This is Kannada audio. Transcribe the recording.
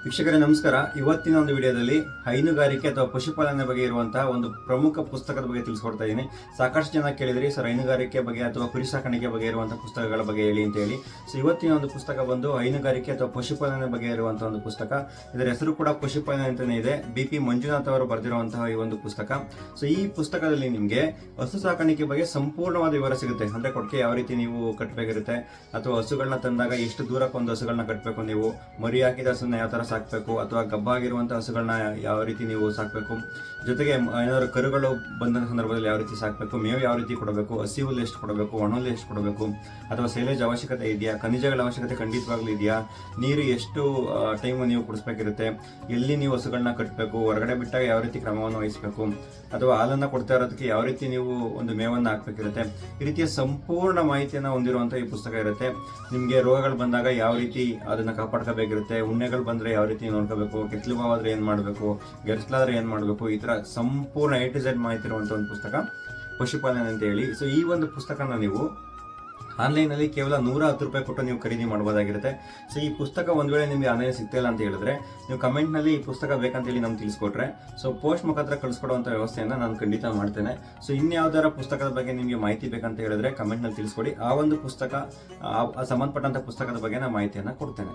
ವೀಕ್ಷಕರೇ ನಮಸ್ಕಾರ. ಇವತ್ತಿನ ಒಂದು ವಿಡಿಯೋದಲ್ಲಿ ಹೈನುಗಾರಿಕೆ ಅಥವಾ ಪಶುಪಾಲನೆ ಬಗ್ಗೆ ಇರುವಂತಹ ಒಂದು ಪ್ರಮುಖ ಪುಸ್ತಕದ ಬಗ್ಗೆ ತಿಳಿಸ್ಕೊಡ್ತಾ ಇದ್ದೀನಿ. ಸಾಕಷ್ಟು ಜನ ಕೇಳಿದ್ರಿ ಸರ್ ಹೈನುಗಾರಿಕೆ ಬಗ್ಗೆ ಅಥವಾ ಕುರಿ ಸಾಕಾಣಿಕೆ ಬಗ್ಗೆ ಇರುವಂತಹ ಪುಸ್ತಕಗಳ ಬಗ್ಗೆ ಹೇಳಿ ಅಂತ ಹೇಳಿ. ಸೊ ಇವತ್ತಿನ ಒಂದು ಪುಸ್ತಕ ಬಂದು ಹೈನುಗಾರಿಕೆ ಅಥವಾ ಪಶುಪಾಲನೆ ಬಗ್ಗೆ ಇರುವಂತಹ ಒಂದು ಪುಸ್ತಕ. ಇದರ ಹೆಸರು ಕೂಡ ಪಶುಪಾಲನೆ ಅಂತಾನೆ ಇದೆ. BP ಮಂಜುನಾಥ್ ಅವರು ಬರೆದಿರುವಂತಹ ಈ ಒಂದು ಪುಸ್ತಕ. ಸೊ ಈ ಪುಸ್ತಕದಲ್ಲಿ ನಿಮಗೆ ಹಸು ಸಾಕಾಣಿಕೆ ಬಗ್ಗೆ ಸಂಪೂರ್ಣವಾದ ವಿವರ ಸಿಗುತ್ತೆ. ಅಂದ್ರೆ ಕೊಟ್ಟಿಗೆ ಯಾವ ರೀತಿ ನೀವು ಕಟ್ಟಬೇಕಿರುತ್ತೆ, ಅಥವಾ ಹಸುಗಳನ್ನ ತಂದಾಗ ಎಷ್ಟು ದೂರಕ್ಕೆ ಒಂದು ಹಸುಗಳನ್ನ ಕಟ್ಟಬೇಕು, ನೀವು ಮರಿ ಹಾಕಿದ ಹಸುನ ಯಾವ ತರ ಸಾಕಬೇಕು, ಅಥವಾ ಗಬ್ಬಾಗಿರುವಂತಹ ಹಸುಗಳನ್ನ ಯಾವ ರೀತಿ ನೀವು ಸಾಕಬೇಕು, ಜೊತೆಗೆ ಏನಾದ್ರು ಕರುಗಳು ಬಂದ ಸಂದರ್ಭದಲ್ಲಿ ಯಾವ ರೀತಿ ಸಾಕಬೇಕು, ಮೇವು ಯಾವ ರೀತಿ ಕೊಡಬೇಕು, ಹಸಿ ಹುಲ್ಲು ಎಷ್ಟು ಕೊಡಬೇಕು, ಒಣ ಹುಲ್ಲು ಎಷ್ಟು ಕೊಡಬೇಕು, ಅಥವಾ ಸೈಲೇಜ್ ಅವಶ್ಯಕತೆ ಇದೆಯಾ, ಖನಿಜಗಳ ಅವಶ್ಯಕತೆ ಖಂಡಿತವಾಗ್ಲೂ ಇದೆಯಾ, ನೀರು ಎಷ್ಟು ಟೈಮ್ ನೀವು ಕುಡಿಸ್ಬೇಕಿರುತ್ತೆ, ಎಲ್ಲಿ ನೀವು ಹಸುಗಳನ್ನ ಕಟ್ಟಬೇಕು, ಹೊರಗಡೆ ಬಿಟ್ಟಾಗ ಯಾವ ರೀತಿ ಕ್ರಮವನ್ನು ವಹಿಸಬೇಕು, ಅಥವಾ ಹಾಲನ್ನ ಕೊಡ್ತಾ ಇರೋದಕ್ಕೆ ಯಾವ ರೀತಿ ನೀವು ಒಂದು ಮೇವನ್ನ ಹಾಕ್ಬೇಕಿರುತ್ತೆ. ಈ ರೀತಿಯ ಸಂಪೂರ್ಣ ಮಾಹಿತಿಯನ್ನು ಹೊಂದಿರುವಂತಹ ಈ ಪುಸ್ತಕ ಇರುತ್ತೆ. ನಿಮಗೆ ರೋಗಗಳು ಬಂದಾಗ ಯಾವ ರೀತಿ ಅದನ್ನ ಕಾಪಾಡ್ಕೋಬೇಕಿರುತ್ತೆ, ಉಣ್ಣೆಗಳು ಬಂದ್ರೆ ಯಾವ ರೀತಿ ನೋಡ್ಕೋಬೇಕು, ಕೆಚ್ಚಲು ಬಾವಾದ್ರೆ ಏನ್ ಮಾಡಬೇಕು, ಗೆರ್ಸ್ಲಾದ್ರೆ ಏನ್ ಮಾಡಬೇಕು, ಈ ತರ ಸಂಪೂರ್ಣ A to Z ಮಾಹಿತಿ ಇರುವಂತ ಒಂದು ಪುಸ್ತಕ ಪಶುಪಾಲನೆ ಅಂತ ಹೇಳಿ. ಸೊ ಈ ಒಂದು ಪುಸ್ತಕನ ನೀವು ಆನ್ಲೈನಲ್ಲಿ ಕೇವಲ 110 ರೂಪಾಯಿ ಕೊಟ್ಟು ನೀವು ಖರೀದಿ ಮಾಡಬಹುದಾಗಿರುತ್ತೆ. ಸೊ ಈ ಪುಸ್ತಕ ಒಂದ್ ವೇಳೆ ನಿಮಗೆ ಆನ್ಲೈನ್ ಸಿಗ್ತಿಲ್ಲ ಅಂತ ಹೇಳಿದ್ರೆ ನೀವು ಕಮೆಂಟ್ನಲ್ಲಿ ಈ ಪುಸ್ತಕ ಬೇಕಂತ ಹೇಳಿ ನಮ್ಗೆ ತಿಳಿಸ್ಕೊಟ್ರೆ ಸೊ ಪೋಸ್ಟ್ ಮುಖಾಂತರ ಕಳಿಸ್ಕೊಡುವಂಥ ವ್ಯವಸ್ಥೆಯನ್ನು ನಾನು ಖಂಡಿತ ಮಾಡ್ತೇನೆ. ಸೊ ಇನ್ಯಾವುದಾರ ಪುಸ್ತಕದ ಬಗ್ಗೆ ನಿಮಗೆ ಮಾಹಿತಿ ಬೇಕಂತ ಹೇಳಿದ್ರೆ ಕಮೆಂಟ್ನಲ್ಲಿ ತಿಳಿಸ್ಕೊಡಿ. ಆ ಒಂದು ಪುಸ್ತಕ ಸಂಬಂಧಪಟ್ಟಂಥ ಪುಸ್ತಕದ ಬಗ್ಗೆ ನಾನು ಮಾಹಿತಿಯನ್ನು ಕೊಡ್ತೇನೆ.